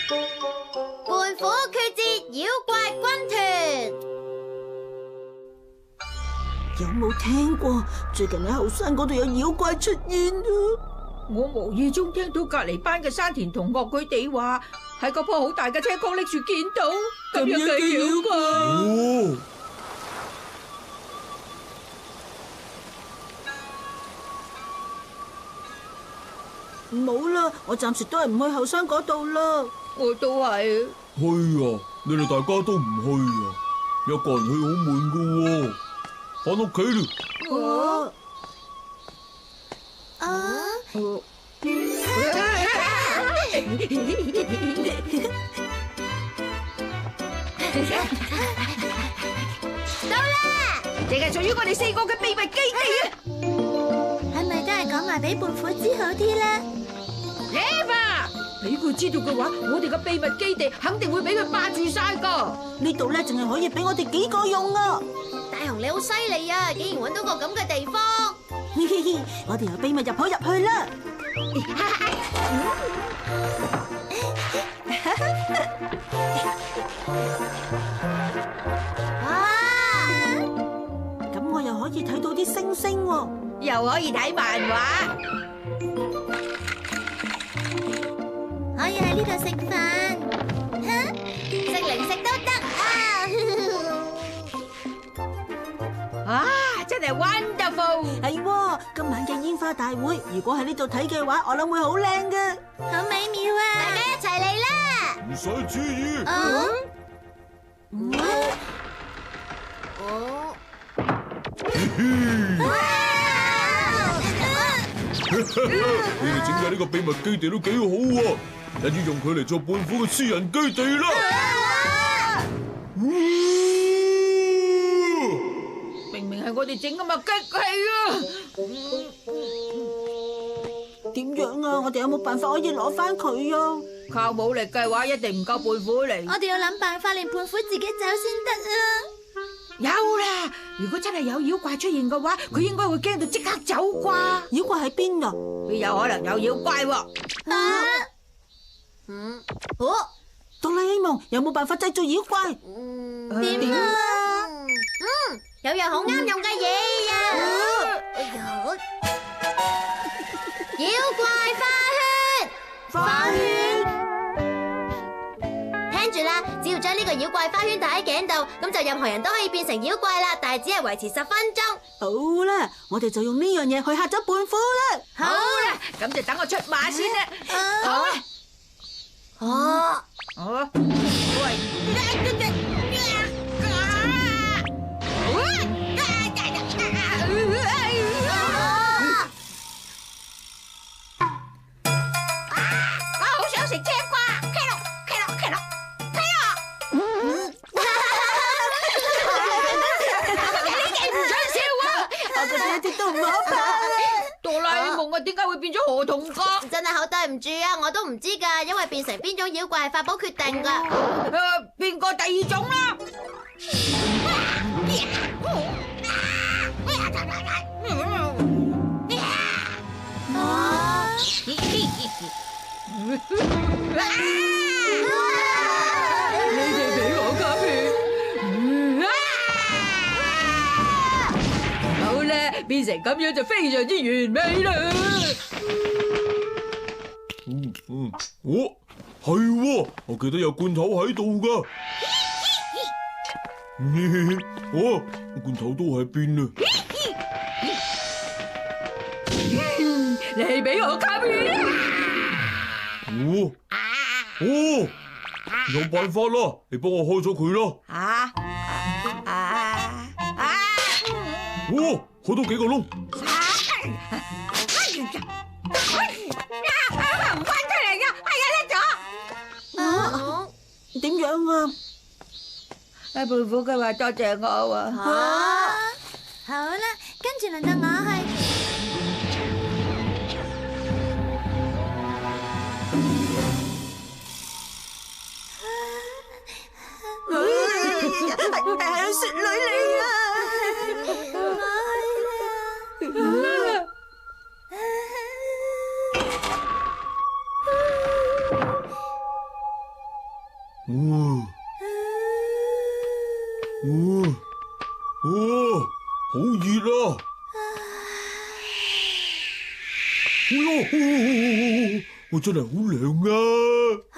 胖虎決戰妖怪軍團。有冇聽過最近喺後山嗰度有妖怪出現啊？我無意中聽到隔籬班嘅山田同學佢哋話，喺嗰棵好大嘅車角搦樹見到咁樣嘅妖怪。哦，冇啦，我暫時都係唔去後山嗰度啦。我都係。去啊！你哋大家都唔去啊？一個人去好悶噶喎，返屋企啦。到啦！淨係屬於我哋4個嘅秘密基地啊！係咪都係講埋俾胖虎知好啲咧？ Never！ 俾佢知道嘅話，我哋嘅秘密基地肯定會俾佢霸住晒噶。呢度咧淨係可以俾我哋幾個用啊！大雄你好犀利啊！竟然搵到個咁嘅地方。我哋由秘密入口入去啦。哇！咁我又可以睇到啲星星喎，又可以睇漫畫，可以喺呢度食飯，食零食都得啊！啊，真係 wonderful！係喎，今晚嘅煙花大會，如果喺呢度睇嘅話，我諗會好靚㗎。好美妙啊！大家一齊嚟啦！唔使注意。你哋整嘅呢個秘密基地都幾好啊！一於用佢嚟做胖虎嘅私人基地啦！明明係我哋整嘅嘛激氣啊！點樣啊？我哋有冇辦法可以攞翻佢啊？靠武力嘅話，一定唔夠胖虎嚟。我哋要諗辦法令胖虎自己走先得啊！有啦！如果真係有妖怪出現嘅話，佢應該會驚到即刻走啩。妖怪喺邊啊？邊有可能有妖怪喎？哆啦 A 夢有冇辦法製造妖怪？點啊？有樣好啱用嘅嘢呀！妖怪花圈，聽住啦，只要將呢個妖怪花圈戴喺頸度，咁就任何人都可以變成妖怪啦，但係只係維持10分鐘。好啦，我哋就用呢樣嘢去嚇咗胖虎啦。好啦，咁就等我出馬先啦。好啦。哦。喂。我好想食青瓜。我覺得一啲都唔可怕。哆啦 A 夢啊，點解會變咗河童哥？真係好對唔住啊，我都唔知噶，因為變成邊種妖怪係法寶決定噶。變過第2種啦。你哋俾我吸血。好啦，變成咁樣就非常之完美啦。係喎，我記得有罐頭喺度噶。罐頭都喺邊啊？你俾我吸血。有辦法啦，你幫我開咗佢咯。開多幾個窿。唔翻出嚟噶，係啊，甩咗。點樣啊？阿胖虎佢話多謝我喎。好啦，跟住輪到我去。係雪女嚟啊！好熱啊！我真係好涼啊！吓？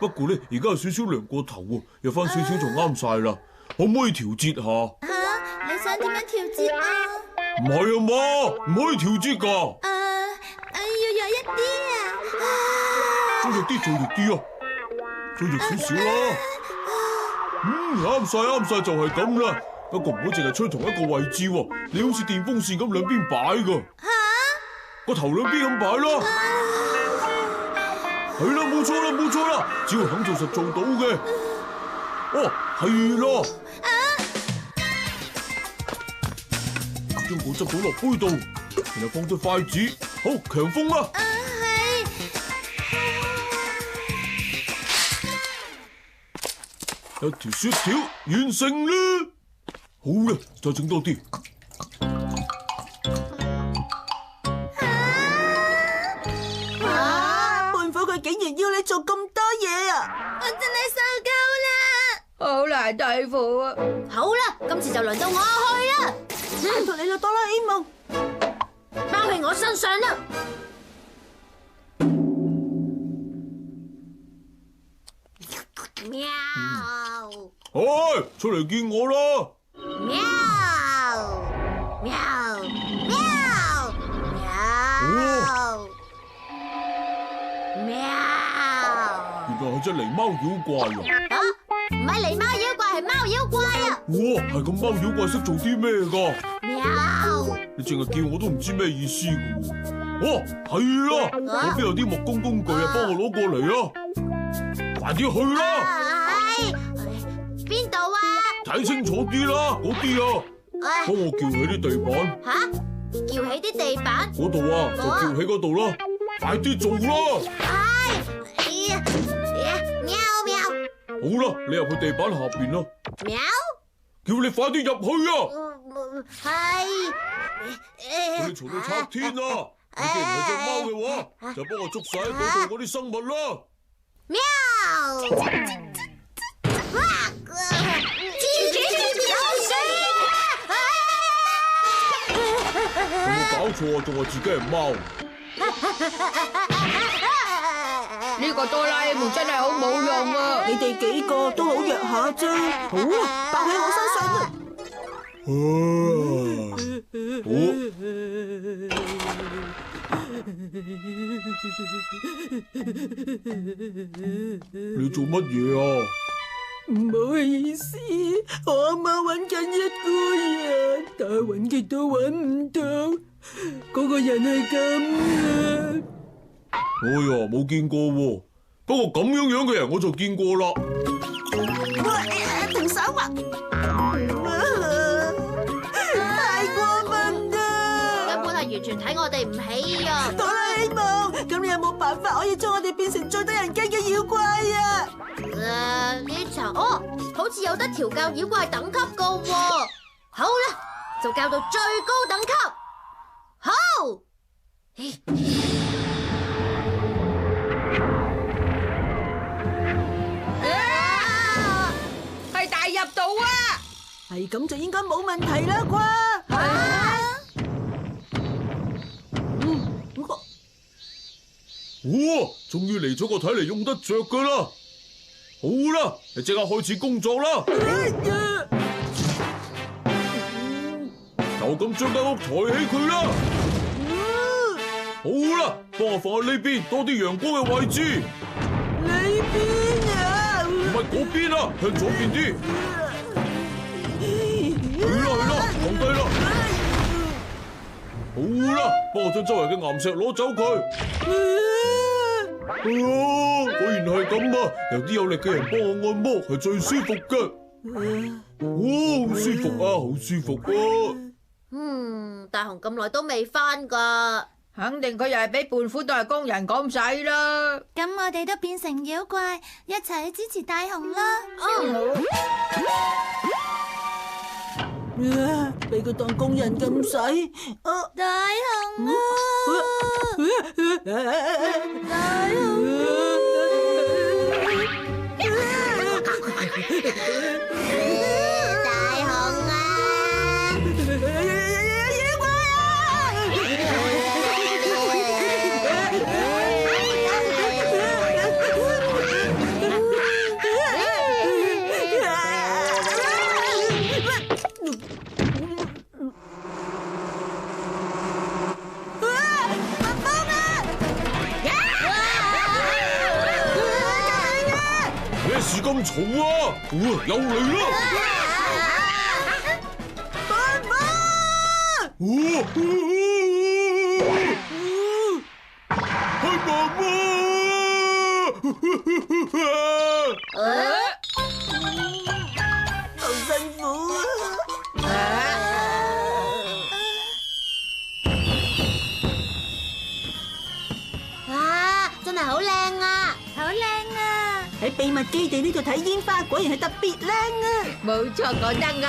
不過咧，而家有少少涼過頭喎，有翻少少就啱晒啦。可唔可以調節下？吓？你想點樣調節啊？唔係啊嘛，唔可以調節噶。要弱一啲啊！再弱啲，再弱啲啊！再弱少少啦。啱晒，就係咁啦。不過唔好淨係吹同一個位置喎，你好似電風扇咁兩邊擺噶。吓？個頭兩邊咁擺啦。係啦，冇錯啦，只要肯做實做到嘅。哦，係啦。將果汁倒落杯度，然後放對筷子，好，強風啦。一條雪條完成啦。好啦，再整多啲。胖虎佢竟然要你做咁多嘢啊！我真係受夠啦！好難對付啊！好啦，今次就輪到我去啦！輪到你啦，哆啦 A 夢，包喺我身上啦！喵！出嚟見我啦！喵！喵！喵！原來係隻狸貓妖怪啊！唔係狸貓妖怪，係貓妖怪啊！哇，係咁貓妖怪識做啲咩噶？喵！你淨係叫我都唔知咩意思噶喎。哦，係啦，嗰邊有啲木工工具啊，幫我攞過嚟啊！快啲去啦！邊度啊？睇清楚啲啦，嗰啲啊，幫我撬起啲地板。吓？撬起啲地板？嗰度啊，就撬起嗰度啦，快啲做啦！喵喵！好啦，你入去地板下邊啦。喵！叫你快啲入去啊！係。你嘈到拆天啊！你既然係隻貓嘅話，就幫我捉晒喺嗰度嗰啲生物啦。喵！有冇搞錯啊？仲話自己係貓？呢個哆啦 A 夢真係好冇用啊！你哋幾個都好弱下啫。好啊，包喺我身上啦。你做乜嘢啊？唔好意思，我啱啱搵緊一個人，但係搵極都搵唔到。嗰個人係咁啊！哎呀，冇見過喎。不過咁樣嘅人我就見過啦。停手啊！太過分啦！根本係完全睇我哋唔起啊！哆啦 A 夢，咁你有冇辦法可以將我哋變成最得人驚嘅妖怪啊？呢層好似有得調教妖怪等級噶喎。好啦，就教到最高等級。好。係大入到啊！係咁就應該冇問題啦啩？哇！終於嚟咗個睇嚟用得着噶啦。好啦，你即刻開始工作啦。就咁將間屋抬起佢啦。好啦，幫我放喺呢邊多啲陽光嘅位置。呢邊啊？唔係嗰邊啊，向左邊啲。係啦，放低啦。好啦，幫我將周圍嘅岩石攞走佢。果然係咁啊！有啲有力嘅人幫我按摩係最舒服嘅。好舒服啊，好舒服啊！大雄咁耐都未返噶，肯定佢又係俾胖虎當係工人咁使啦。咁我哋都變成妖怪，一齊去支持大雄啦！俾佢當工人咁使，大雄啊！大雄！咁嘈啊！又嚟啦！爸爸！係媽媽！好辛苦啊！哇，真係好靚啊！好靚啊！喺秘密基地呢度睇煙花，果然係特別靚啊！冇錯，講得啱。